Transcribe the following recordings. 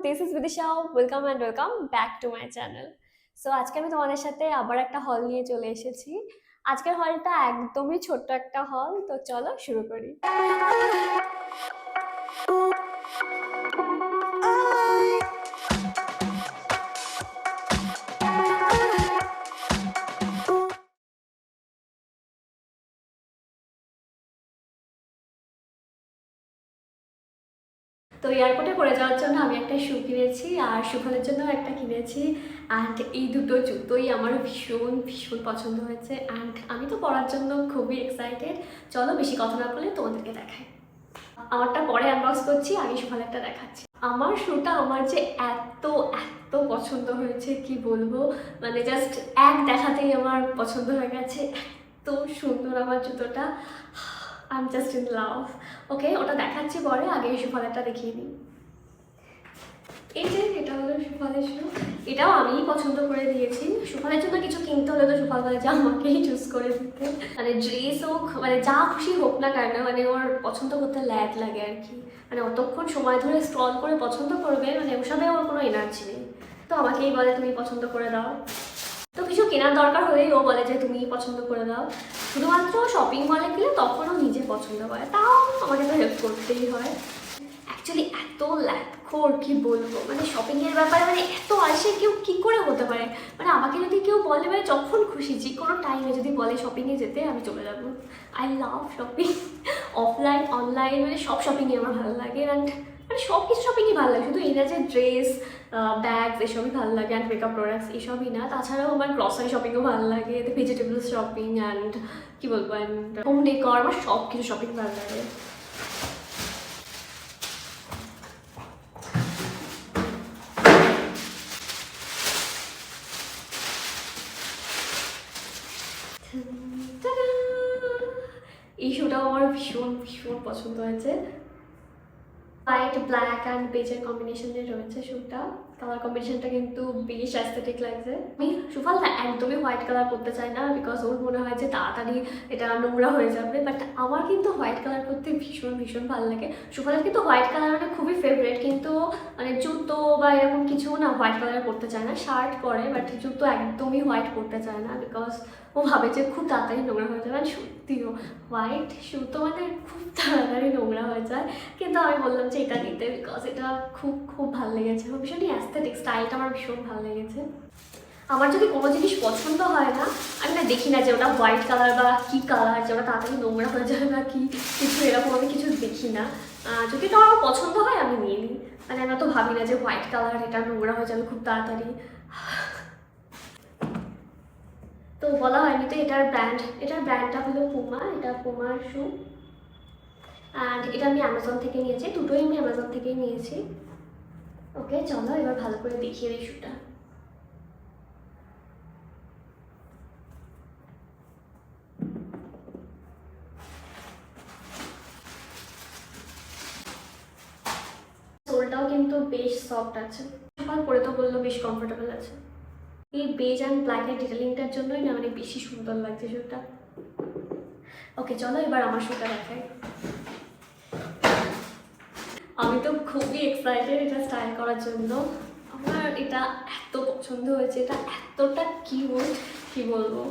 this is Vidisha. Welcome back to my channel. So আজকে আমি তোমাদের সাথে আবার একটা হল নিয়ে চলে এসেছি। আজকের হলটা একদমই ছোট্ট একটা হল, তো চলো শুরু করি। তো এয়ারপোর্টে পরে যাওয়ার জন্য আমি একটা শু কিনেছি আর সুফলের জন্য একটা কিনেছি। অ্যান্ড এই দুটো জুতোই আমার ভীষণ ভীষণ পছন্দ হয়েছে অ্যান্ড আমি তো পরার জন্য খুবই এক্সাইটেড। চলো বেশি কথা না বলে তোমাদেরকে দেখাই। আমারটা পরে আনবক্স করছি, আগে সুফলেরটা দেখাচ্ছি। আমার শুটা আমার যে এত এত পছন্দ হয়েছে কি বলবো, মানে জাস্ট এক দেখাতেই আমার পছন্দ হয়ে গেছে। এত সুন্দর আমার জুতোটা, I am just in love. Okay, ওটা দেখাচ্ছি পরে, আগে সুফলেরটা দেখিয়ে নিই। এই যে এটা হলো সুফলের শু, এটাও আমিই পছন্দ করে দিয়েছি। সুফলের জন্য কিছু কিনতে হলে তো সুফল বলে যে আমাকেই চুজ করে দিতে, মানে ড্রেস হোক মানে যা খুশি হোক না কেন, মানে ওর পছন্দ করতে ল্যাড লাগে আর কি। মানে অতক্ষণ সময় ধরে স্ক্রল করে পছন্দ করবে, মানে ওসবে ওর কোনো এনার্জি নেই। তো আমাকেই বলে তুমি পছন্দ করে দাও। তো কিছু কেনার দরকার হলেই ও বলে যে তুমি পছন্দ করে দাও। শুধুমাত্র শপিং মলে গেলে তখনও নিজে পছন্দ করে, তাও আমাকে তো হেল্প করতেই হয়। অ্যাকচুয়ালি এত ল্যাপখোর কি বলবো, মানে শপিংয়ের ব্যাপারে মানে এত আসে কেউ কী করে হতে পারে। মানে আমাকে যদি কেউ বলে মানে যখন খুশি যে কোনো টাইমে যদি বলে শপিংয়ে যেতে, আমি চলে যাবো। I love shopping, offline online মানে সব শপিংয়ে আমার ভালো লাগে। অ্যান্ড মানে সব কিছু শপিংই ভালো লাগে, শুধু এই না যে ড্রেস ব্যাগস এসবই ভালো লাগে অ্যান্ড মেকআপ প্রোডাক্টস এসবই না, তাছাড়াও আমার গ্রসারি শপিংও ভালো লাগে, ভেজিটেবলস শপিং অ্যান্ড কী বলবো অ্যান্ড হোম ডেকর, আমার সব কিছু শপিং ভালো লাগে। এই শুটাও আমার ভীষণ ভীষণ পছন্দ হয়েছে। হোয়াইট ব্ল্যাক অ্যান্ড বেজের কম্বিনেশনে রয়েছে শুটা, কালার কম্বিনেশনটা কিন্তু বেশ অ্যাস্থেটিক লাগছে। আমি সুফল না একদমই হোয়াইট কালার করতে চাই না, বিকজ ওর মনে হয় যে তাড়াতাড়ি এটা নোংরা হয়ে যাবে, বাট আমার কিন্তু হোয়াইট কালার করতে ভীষণ ভীষণ ভালো লাগে। সুফলের কিন্তু হোয়াইট কালার মানে খুবই ফেভারিট, কিন্তু মানে জুতো বা এরকম কিছু না হোয়াইট কালার করতে চায় না। শার্ট পরে বাট জুতো একদমই হোয়াইট করতে চায় না, বিকজ ও ভাবে যে খুব তাড়াতাড়ি নোংরা হয়ে যাবে। আর সত্যিও হোয়াইট শু তো মানে খুব তাড়াতাড়ি নোংরা হয়ে যায়, কিন্তু আমি বললাম যে এটা নিতে, বিকজ এটা খুব খুব ভালো লেগেছে। ভীষণই অ্যাস্থেটিক স্টাইলটা আমার ভীষণ ভালো লেগেছে। আমার যদি কোনো জিনিস পছন্দ হয় না, আমি না দেখি না যে ওটা হোয়াইট কালার বা কী কালার, যে ওটা তাড়াতাড়ি নোংরা হয়ে যাবে বা কি কিছু, এরকম আমি কিছু দেখি না। যদি এটা আমার পছন্দ হয় আমি নিয়ে নিই, মানে আমি তো ভাবি না যে হোয়াইট কালার এটা নোংরা হয়ে যাবে খুব তাড়াতাড়ি। তো বলা হয়নি তো এটার ব্র্যান্ডটা হলো পুমা, এটা পুমার শু অ্যান্ড এটা আমি অ্যামাজন থেকে নিয়েছি, দুটোই আমি অ্যামাজন থেকেই নিয়েছি। ওকে চলো এবার ভালো করে দেখিয়ে দিই শুটা। সোলটাও কিন্তু বেশ সফট আছে, সকাল পরে তো বললো বেশ কমফোর্টেবল আছে। এই বেজ অ্যান্ড ব্ল্যাকের ডিটেলিংটার জন্যই না মানে বেশি সুন্দর লাগছে শুটা। ওকে চলো এবার আমার শুটা দেখাই। আমি তো খুবই এক্সাইটেড এটা স্টাইল করার জন্য। আমার এটা এত পছন্দ হয়েছে, এটা এতটা কিউট কি বলবো।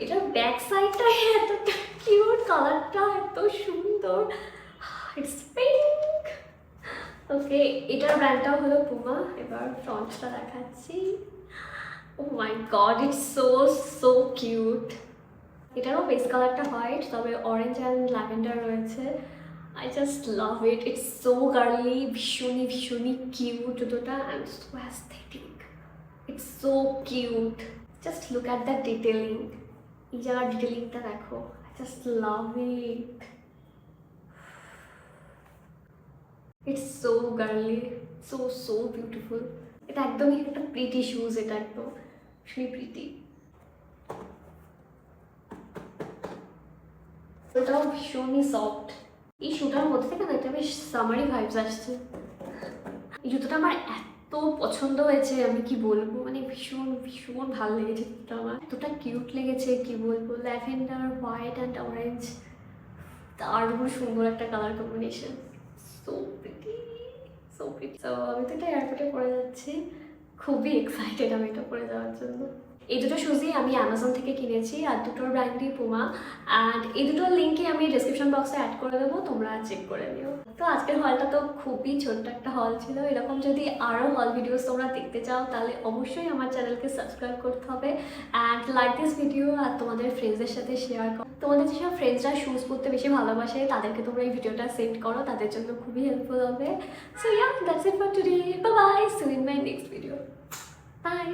এটার ব্যাক সাইডটা এতটা কিউট, কালারটা এত সুন্দর, ইটস পিঙ্ক। ওকে এটার ব্র্যান্ডটাও হলো পুমা। এবার ফ্রন্টটা দেখাচ্ছি। Oh my god, it's so cute. এটারও বেস কালারটা হোয়াইট, তবে অরেঞ্জ অ্যান্ড ল্যাভেন্ডার রয়েছে। I just love it, it's so girly, ভীষণই ভীষণই কিউট জুতোটা and so aesthetic, it's so cute. Just look at the detailing, এই জায়গার ডিটেলিংটা দেখো, I just love it, it's so girly, so beautiful. এটা একদমই একটা প্রিটি শুজ, এটা একদম ভীষণই প্রিটি। ওটাও ভীষণই সফট। এই শুটার মধ্যে থেকে না একটা বেশ সামারি ভাইবস আসছে। এই জুতোটা আমার এত পছন্দ হয়েছে আমি কি বলবো, মানে ভীষণ ভীষণ ভালো লেগেছে জুতোটা আমার। এতটা কিউট লেগেছে কি বলবো, ল্যাভেন্ডার, হোয়াইট অ্যান্ড অরেঞ্জ, দারুণ সুন্দর একটা colour combination, so pretty, so pretty. So আমি তো এটা এয়ারপোর্টে পরে যাচ্ছি, খুবই এক্সাইটেড আমি এটা পরে যাওয়ার জন্য। এই দুটো শুজই আমি অ্যামাজন থেকে কিনেছি, আর দুটোর ব্র্যান্ডই পুমা, অ্যান্ড এই দুটোর লিঙ্কে আমি ডিসক্রিপশন বক্সে অ্যাড করে দেবো, তোমরা চেক করে নিও। তো আজকের হলটা তো খুবই ছোট্ট একটা হল ছিল। এরকম যদি আরও হল ভিডিওস তোমরা দেখতে চাও তাহলে অবশ্যই আমার চ্যানেলকে সাবস্ক্রাইব করতে হবে অ্যান্ড লাইক দিস ভিডিও, আর তোমাদের ফ্রেন্ডসদের সাথে শেয়ার করো। তোমাদের যেসব ফ্রেন্ডসরা শুজ পরতে বেশি ভালোবাসে তাদেরকে তোমরা এই ভিডিওটা সেন্ড করো, তাদের জন্য খুবই হেল্পফুল হবে। So yeah, that's it for today, bye bye, see you in my next video, by.